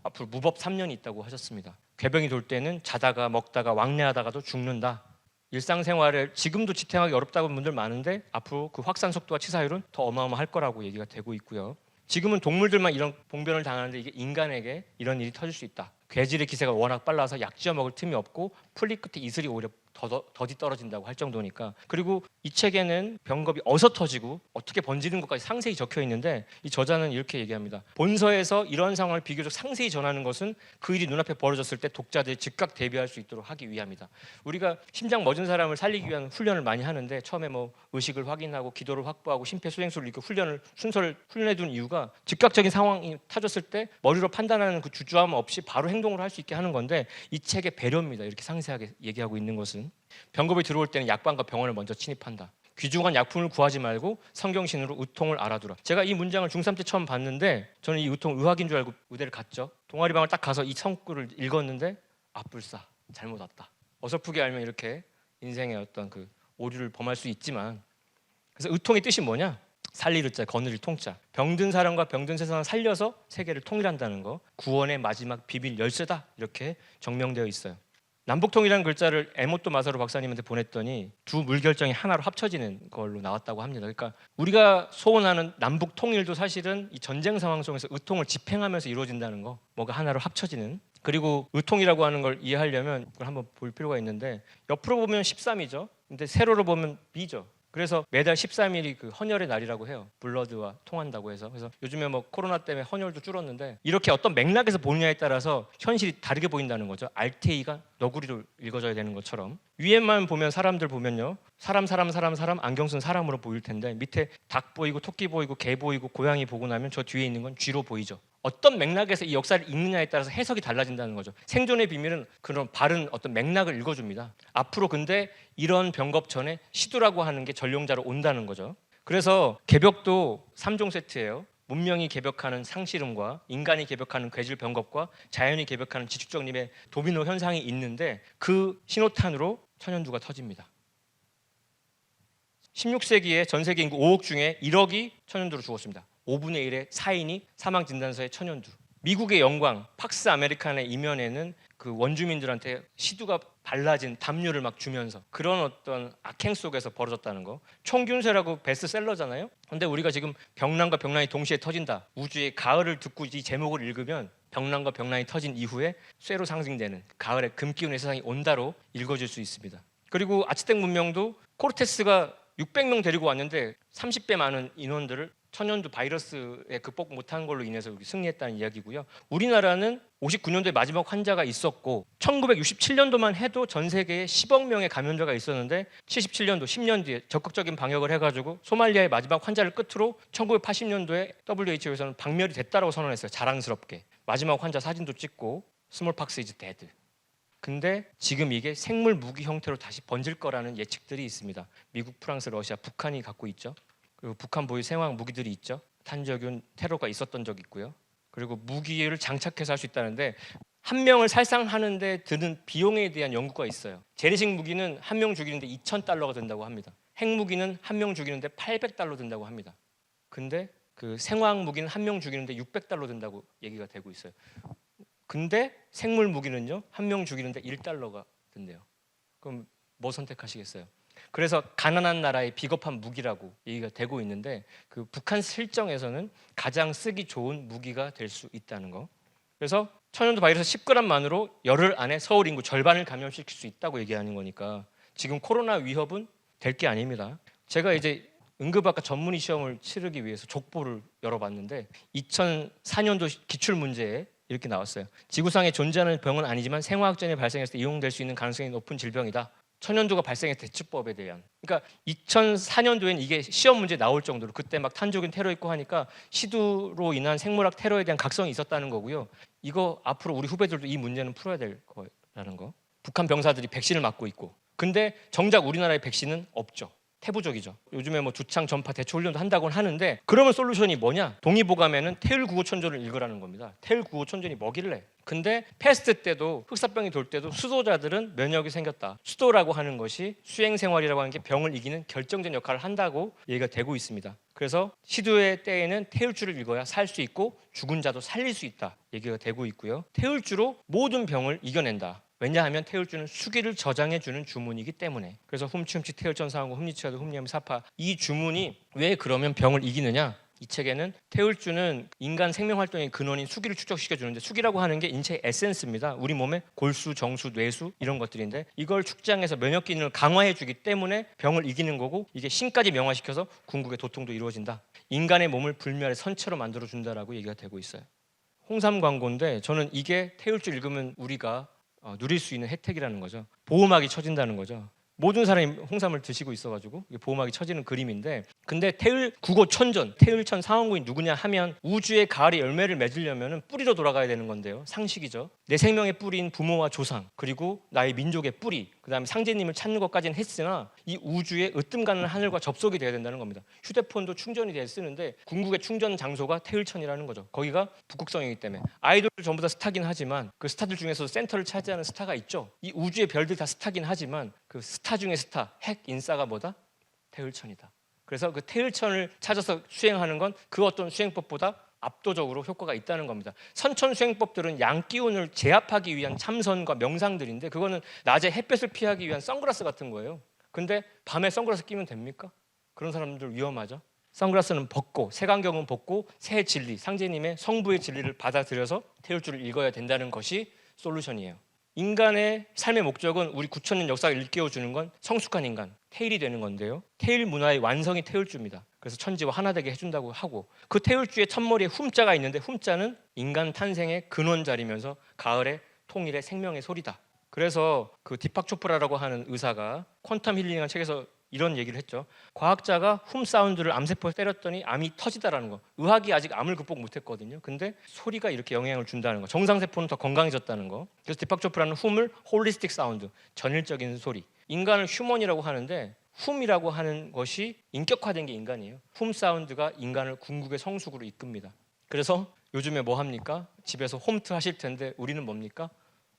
앞으로 무법 3년이 있다고 하셨습니다. 괴병이 돌 때는 자다가 먹다가 왕래하다가도 죽는다. 일상생활을 지금도 지탱하기 어렵다고 분들 많은데 앞으로 그 확산 속도와 치사율은 더 어마어마할 거라고 얘기가 되고 있고요. 지금은 동물들만 이런 봉변을 당하는데 이게 인간에게 이런 일이 터질 수 있다. 괴질의 기세가 워낙 빨라서 약지어 먹을 틈이 없고 풀리 끝에 이슬이 오히려 더디 떨어진다고 할 정도니까. 그리고 이 책에는 병겁이 어디서 터지고 어떻게 번지는 것까지 상세히 적혀 있는데 이 저자는 이렇게 얘기합니다. 본서에서 이런 상황을 비교적 상세히 전하는 것은 그 일이 눈앞에 벌어졌을 때 독자들이 즉각 대비할 수 있도록 하기 위함이다. 우리가 심장 멎은 사람을 살리기 위한 훈련을 많이 하는데 처음에 뭐 의식을 확인하고 기도를 확보하고 심폐소생술을 이렇게 순서를 훈련해둔 이유가 즉각적인 상황이 터졌을 때 머리로 판단하는 그 주저함 없이 바로 행동을 할 수 있게 하는 건데 이 책의 배려입니다. 이렇게 상세하게 얘기하고 있는 것은. 병겁이 들어올 때는 약방과 병원을 먼저 침입한다. 귀중한 약품을 구하지 말고 성경신으로 의통을 알아두라. 제가 이 문장을 중3 때 처음 봤는데 저는 이 의통 의학인 줄 알고 의대를 갔죠. 동아리방을 딱 가서 이 성구를 읽었는데 불싸 잘못 왔다. 어설프게 알면 이렇게 인생의 어떤 그 오류를 범할 수 있지만 그래서 의통의 뜻이 뭐냐? 살릴 자, 거느릴 통자. 병든 사람과 병든 세상을 살려서 세계를 통일한다는 거. 구원의 마지막 비밀 열쇠다. 이렇게 정명되어 있어요. 남북통이라는 글자를 에모토 마사루 박사님한테 보냈더니 두 물결정이 하나로 합쳐지는 걸로 나왔다고 합니다. 그러니까 우리가 소원하는 남북통일도 사실은 이 전쟁 상황 속에서 의통을 집행하면서 이루어진다는 거, 뭐가 하나로 합쳐지는. 그리고 의통이라고 하는 걸 이해하려면 그걸 한번 볼 필요가 있는데, 옆으로 보면 13이죠. 근데 세로로 보면 B죠. 그래서 매달 13일이 그 헌혈의 날이라고 해요. 블러드와 통한다고 해서. 그래서 요즘에 뭐 코로나 때문에 헌혈도 줄었는데, 이렇게 어떤 맥락에서 보느냐에 따라서 현실이 다르게 보인다는 거죠. 알테이가 너구리로 읽어져야 되는 것처럼. 위에만 보면 사람들 보면요, 사람 안경 쓴 사람으로 보일 텐데, 밑에 닭 보이고 토끼 보이고 개 보이고 고양이 보고 나면 저 뒤에 있는 건 쥐로 보이죠. 어떤 맥락에서 이 역사를 읽느냐에 따라서 해석이 달라진다는 거죠. 생존의 비밀은 그런 바른 어떤 맥락을 읽어줍니다. 앞으로 근데 이런 병겁 전에 시두라고 하는 게 전룡자로 온다는 거죠. 그래서 개벽도 3종 세트예요. 문명이 개벽하는 상실음과 인간이 개벽하는 괴질 병겁과 자연이 개벽하는 지축정림의 도미노 현상이 있는데, 그 신호탄으로 천연두가 터집니다. 16세기에 전 세계 인구 5억 중에 1억이 천연두로 죽었습니다. 5분의 1의 사인이 사망진단서에 천연두. 미국의 영광 팍스 아메리칸의 이면에는 그 원주민들한테 시두가 발라진 담요를 막 주면서 그런 어떤 악행 속에서 벌어졌다는 거. 총균세라고 베스트셀러잖아요. 근데 우리가 지금 병난과 병난이 동시에 터진다, 우주의 가을을 듣고 이 제목을 읽으면 병난과 병난이 터진 이후에 쇠로 상징되는 가을의 금기운의 세상이 온다로 읽어질 수 있습니다. 그리고 아츠텍 문명도 코르테스가 600명 데리고 왔는데 30배 많은 인원들을 천연두 바이러스에 극복 못한 걸로 인해서 승리했다는 이야기고요. 우리나라는 59년도에 마지막 환자가 있었고 1967년도만 해도 전 세계에 10억 명의 감염자가 있었는데 77년도 10년 뒤에 적극적인 방역을 해가지고 소말리아의 마지막 환자를 끝으로 1980년도에 WHO에서는 박멸이 됐다고 선언했어요. 자랑스럽게. 마지막 환자 사진도 찍고 스몰팍스 이즈 데드. 근데 지금 이게 생물 무기 형태로 다시 번질 거라는 예측들이 있습니다. 미국, 프랑스, 러시아, 북한이 갖고 있죠. 그리고 북한 보유 생화학 무기들이 있죠. 탄저균 테러가 있었던 적이 있고요. 그리고 무기를 장착해서 할 수 있다는데, 한 명을 살상하는데 드는 비용에 대한 연구가 있어요. 재래식 무기는 한 명 죽이는데 $2,000가 든다고 합니다. 핵무기는 한 명 죽이는데 $800 든다고 합니다. 근데 그 생화학 무기는 한 명 죽이는데 $600 든다고 얘기가 되고 있어요. 근데 생물 무기는요, 한 명 죽이는데 $1가 든대요. 그럼 뭐 선택하시겠어요? 그래서 가난한 나라의 비겁한 무기라고 얘기가 되고 있는데, 그 북한 실정에서는 가장 쓰기 좋은 무기가 될 수 있다는 거. 그래서 천연두 바이러스 10g만으로 열흘 안에 서울 인구 절반을 감염시킬 수 있다고 얘기하는 거니까 지금 코로나 위협은 될 게 아닙니다. 제가 이제 응급학과 전문의 시험을 치르기 위해서 족보를 열어봤는데 2004년도 기출문제에 이렇게 나왔어요. 지구상에 존재하는 병은 아니지만 생화학전이 발생했을 때 이용될 수 있는 가능성이 높은 질병이다. 천연두가 발생의 대처법에 대한. 그러니까 2004년도엔 이게 시험 문제 나올 정도로, 그때 막 탄저균 테러 있고 하니까 시두로 인한 생물학 테러에 대한 각성이 있었다는 거고요. 이거 앞으로 우리 후배들도 이 문제는 풀어야 될 거라는 거. 북한 병사들이 백신을 맞고 있고, 근데 정작 우리나라의 백신은 없죠. 태부적이죠. 요즘에 뭐 두창 전파 대처 훈련도 한다고는 하는데, 그러면 솔루션이 뭐냐? 동의보감에는 태율구호천전을 읽으라는 겁니다. 태율구호천전이 뭐길래? 근데 패스트 때도, 흑사병이 돌 때도 수도자들은 면역이 생겼다. 수도라고 하는 것이 수행생활이라고 하는 게 병을 이기는 결정적인 역할을 한다고 얘기가 되고 있습니다. 그래서 시두의 때에는 태율주를 읽어야 살 수 있고 죽은 자도 살릴 수 있다 얘기가 되고 있고요. 태율주로 모든 병을 이겨낸다. 왜냐하면 태율주는 수기를 저장해주는 주문이기 때문에. 그래서 훔치훔치 태율전사하고 훔리치하도 훔리하면 사파, 이 주문이 왜 그러면 병을 이기느냐? 이 책에는 태율주는 인간 생명활동의 근원인 수기를 축적시켜주는데, 수기라고 하는 게 인체의 에센스입니다. 우리 몸에 골수, 정수, 뇌수 이런 것들인데, 이걸 축장해서 면역 기능을 강화해주기 때문에 병을 이기는 거고, 이게 신까지 명화시켜서 궁극의 도통도 이루어진다. 인간의 몸을 불멸의 선체로 만들어준다라고 얘기가 되고 있어요. 홍삼 광고인데, 저는 이게 태율주 읽으면 우리가 누릴 수 있는 혜택이라는 거죠. 보호막이 쳐진다는 거죠. 모든 사람이 홍삼을 드시고 있어가지고 보호막이 쳐지는 그림인데, 근데 태율 구고천전, 태율천 상원군이 누구냐 하면 우주의 가을이 열매를 맺으려면 뿌리로 돌아가야 되는 건데요. 상식이죠. 내 생명의 뿌리인 부모와 조상, 그리고 나의 민족의 뿌리, 그 다음에 상제님을 찾는 것까지는 했으나 이 우주의 으뜸 가는 하늘과 접속이 돼야 된다는 겁니다. 휴대폰도 충전이 돼야 쓰는데 궁극의 충전 장소가 태율천이라는 거죠. 거기가 북극성이기 때문에 아이돌 전부 다 스타긴 하지만 그 스타들 중에서도 센터를 차지하는 스타가 있죠. 이 우주의 별들 다 스타긴 하지만 그 스타 중에 스타, 핵 인싸가 뭐다? 태율천이다. 그래서 그 태율천을 찾아서 수행하는 건 그 어떤 수행법보다 압도적으로 효과가 있다는 겁니다. 선천수행법들은 양기운을 제압하기 위한 참선과 명상들인데 그거는 낮에 햇볕을 피하기 위한 선글라스 같은 거예요. 근데 밤에 선글라스 끼면 됩니까? 그런 사람들 위험하죠. 선글라스는 벗고 색안경은 벗고 새 진리, 상제님의 성부의 진리를 받아들여서 태울주를 읽어야 된다는 것이 솔루션이에요. 인간의 삶의 목적은 우리 9,000년 역사를 일깨워주는 건 성숙한 인간, 태일이 되는 건데요. 태일 문화의 완성이 태울주입니다. 그래서 천지와 하나 되게 해준다고 하고 그 태울주의 첫머리에 훔자가 있는데 훔자는 인간 탄생의 근원자리면서 가을의 통일의 생명의 소리다. 그래서 그 디팍 초프라라고 하는 의사가 퀀텀 힐링이라는 책에서 이런 얘기를 했죠. 과학자가 훔 사운드를 암세포에 때렸더니 암이 터지다라는 거. 의학이 아직 암을 극복 못했거든요. 근데 소리가 이렇게 영향을 준다는 거. 정상세포는 더 건강해졌다는 거. 그래서 디팍 초프라는 훔을 홀리스틱 사운드, 전일적인 소리. 인간을 휴먼이라고 하는데 훔이라고 하는 것이 인격화된 게 인간이에요. 훔 사운드가 인간을 궁극의 성숙으로 이끕니다. 그래서 요즘에 뭐 합니까? 집에서 홈트 하실 텐데 우리는 뭡니까?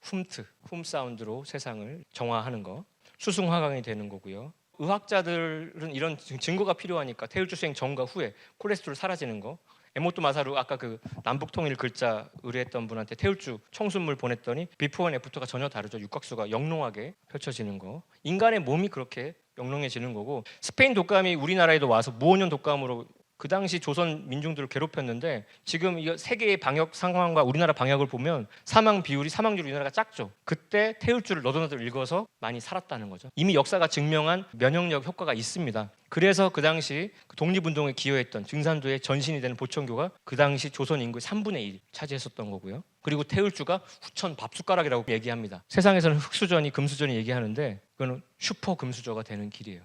훔트, 훔 사운드로 세상을 정화하는 거. 수승화강이 되는 거고요. 의학자들은 이런 증거가 필요하니까 태울주 수행 전과 후에 콜레스테롤 사라지는 거. 에모토 마사루 아까 그 남북통일 글자 의뢰했던 분한테 태울주 청순물 보냈더니 비포 앤 애프터가 전혀 다르죠. 육각수가 영롱하게 펼쳐지는 거. 인간의 몸이 그렇게 영롱해지는 거고 스페인 독감이 우리나라에도 와서 무원년 독감으로 그 당시 조선 민중들을 괴롭혔는데 지금 이 세계의 방역 상황과 우리나라 방역을 보면 사망률이 우리나라가 작죠. 그때 태울주를 너도나도 읽어서 많이 살았다는 거죠. 이미 역사가 증명한 면역력 효과가 있습니다. 그래서 그 당시 독립운동에 기여했던 증산도의 전신이 되는 보청교가 그 당시 조선 인구의 3분의 1 차지했었던 거고요. 그리고 태울주가 후천 밥숟가락이라고 얘기합니다. 세상에서는 흑수저니 금수저니 얘기하는데 그거는 슈퍼 금수저가 되는 길이에요.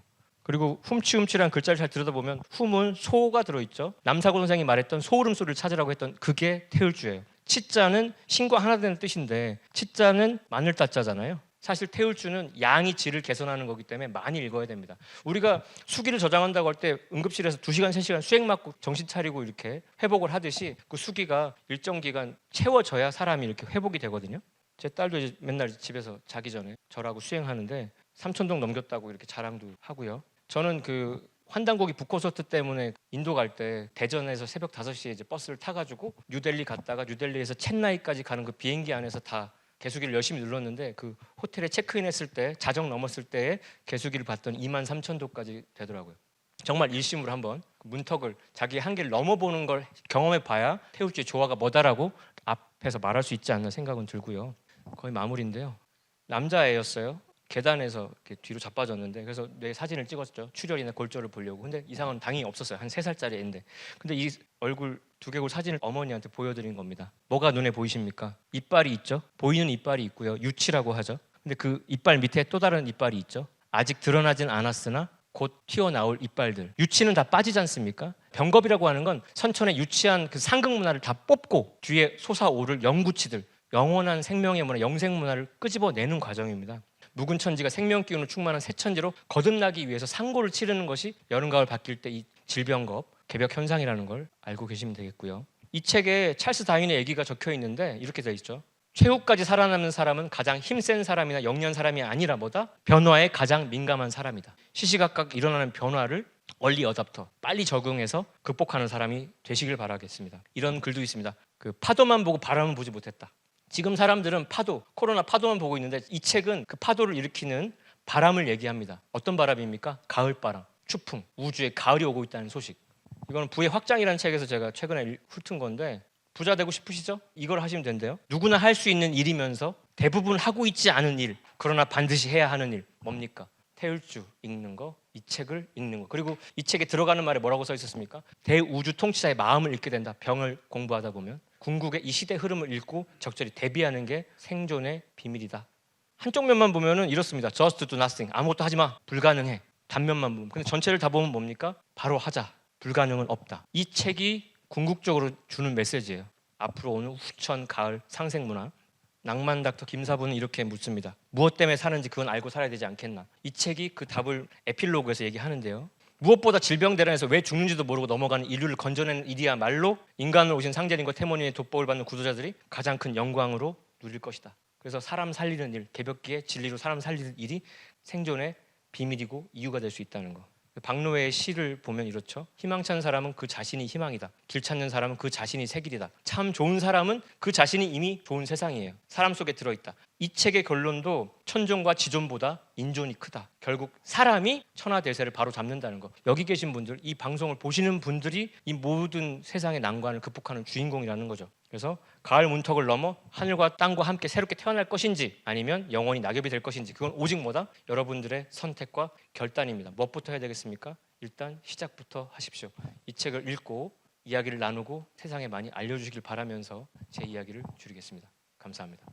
그리고 훔치훔치란 글자를 잘 들여다보면 훔은 소가 들어있죠. 남사고 선생이 말했던 소울음소리를 찾으라고 했던 그게 태울주예요. 치자는 신과 하나 되는 뜻인데 치자는 마늘 따자잖아요. 사실 태울주는 양이 질을 개선하는 거기 때문에 많이 읽어야 됩니다. 우리가 수기를 저장한다고 할 때 응급실에서 2시간, 3시간 수액 맞고 정신 차리고 이렇게 회복을 하듯이 그 수기가 일정 기간 채워져야 사람이 이렇게 회복이 되거든요. 제 딸도 이제 맨날 집에서 자기 전에 절하고 수행하는데 삼천동 넘겼다고 이렇게 자랑도 하고요. 저는 그 환단고기 북콘서트 때문에 인도 갈 때 대전에서 새벽 5시에 이제 버스를 타가지고 뉴델리 갔다가 뉴델리에서 첸나이까지 가는 그 비행기 안에서 다 개수기를 열심히 눌렀는데 그 호텔에 체크인했을 때 자정 넘었을 때에 개수기를 봤더니 23,000도까지 되더라고요. 정말 일심으로 한번 문턱을 자기의 한계를 넘어보는 걸 경험해 봐야 태울주의 조화가 뭐다라고 앞에서 말할 수 있지 않나 생각은 들고요. 거의 마무리인데요. 남자애였어요. 계단에서 이렇게 뒤로 자빠졌는데 그래서 내 사진을 찍었죠. 출혈이나 골절을 보려고. 근데 이상은 당연히 없었어요. 한 3살짜리 애인데. 근데 이 얼굴 두개골 사진을 어머니한테 보여드린 겁니다. 뭐가 눈에 보이십니까? 이빨이 있죠. 보이는 이빨이 있고요. 유치라고 하죠. 근데 그 이빨 밑에 또 다른 이빨이 있죠. 아직 드러나진 않았으나 곧 튀어나올 이빨들. 유치는 다 빠지지 않습니까? 병겁이라고 하는 건 선천의 유치한 그 상극 문화를 다 뽑고 뒤에 솟아오를 영구치들, 영원한 생명의 문화, 영생 문화를 끄집어내는 과정입니다. 묵은 천지가 생명 기운을 충만한 새천지로 거듭나기 위해서 상고를 치르는 것이 여름 가을 바뀔 때 이 질병겁, 개벽 현상이라는 걸 알고 계시면 되겠고요. 이 책에 찰스 다윈의 얘기가 적혀 있는데 이렇게 되어 있죠. 최후까지 살아남는 사람은 가장 힘센 사람이나 영리한 사람이 아니라 뭐다? 변화에 가장 민감한 사람이다. 시시각각 일어나는 변화를 얼리 어답터, 빨리 적응해서 극복하는 사람이 되시길 바라겠습니다. 이런 글도 있습니다. 그 파도만 보고 바람은 보지 못했다. 지금 사람들은 파도, 코로나 파도만 보고 있는데 이 책은 그 파도를 일으키는 바람을 얘기합니다. 어떤 바람입니까? 가을바람, 추풍, 우주에 가을이 오고 있다는 소식. 이거는 부의 확장이라는 책에서 제가 최근에 훑은 건데 부자 되고 싶으시죠? 이걸 하시면 된대요. 누구나 할 수 있는 일이면서 대부분 하고 있지 않은 일, 그러나 반드시 해야 하는 일, 뭡니까? 태울주 읽는 거, 이 책을 읽는 거. 그리고 이 책에 들어가는 말에 뭐라고 써 있었습니까? 대우주 통치자의 마음을 읽게 된다. 병을 공부하다 보면. 궁극의 이 시대 흐름을 읽고 적절히 대비하는 게 생존의 비밀이다. 한쪽 면만 보면은 이렇습니다. Just do nothing. 아무것도 하지 마. 불가능해. 단면만 보면. 근데 전체를 다 보면 뭡니까? 바로 하자. 불가능은 없다. 이 책이 궁극적으로 주는 메시지예요. 앞으로 오는 후천, 가을, 상생문화. 낭만 닥터 김사부는 이렇게 묻습니다. 무엇 때문에 사는지 그건 알고 살아야 되지 않겠나. 이 책이 그 답을 에필로그에서 얘기하는데요. 무엇보다 질병 대란에서 왜 죽는지도 모르고 넘어가는 인류를 건져내는 일이야말로 인간으로 오신 상제님과 태모님의 돋보을 받는 구도자들이 가장 큰 영광으로 누릴 것이다. 그래서 사람 살리는 일, 개벽기에 진리로 사람 살리는 일이 생존의 비밀이고 이유가 될 수 있다는 거. 박노해의 시를 보면 이렇죠. 희망찬 사람은 그 자신이 희망이다. 길 찾는 사람은 그 자신이 새 길이다. 참 좋은 사람은 그 자신이 이미 좋은 세상이에요. 사람 속에 들어있다. 이 책의 결론도 천존과 지존보다 인존이 크다. 결국 사람이 천하대세를 바로 잡는다는 거. 여기 계신 분들, 이 방송을 보시는 분들이 이 모든 세상의 난관을 극복하는 주인공이라는 거죠. 그래서 가을 문턱을 넘어 하늘과 땅과 함께 새롭게 태어날 것인지 아니면 영원히 낙엽이 될 것인지, 그건 오직 뭐다? 여러분들의 선택과 결단입니다. 무엇부터 해야 되겠습니까? 일단 시작부터 하십시오. 이 책을 읽고 이야기를 나누고 세상에 많이 알려주시길 바라면서 제 이야기를 줄이겠습니다. 감사합니다.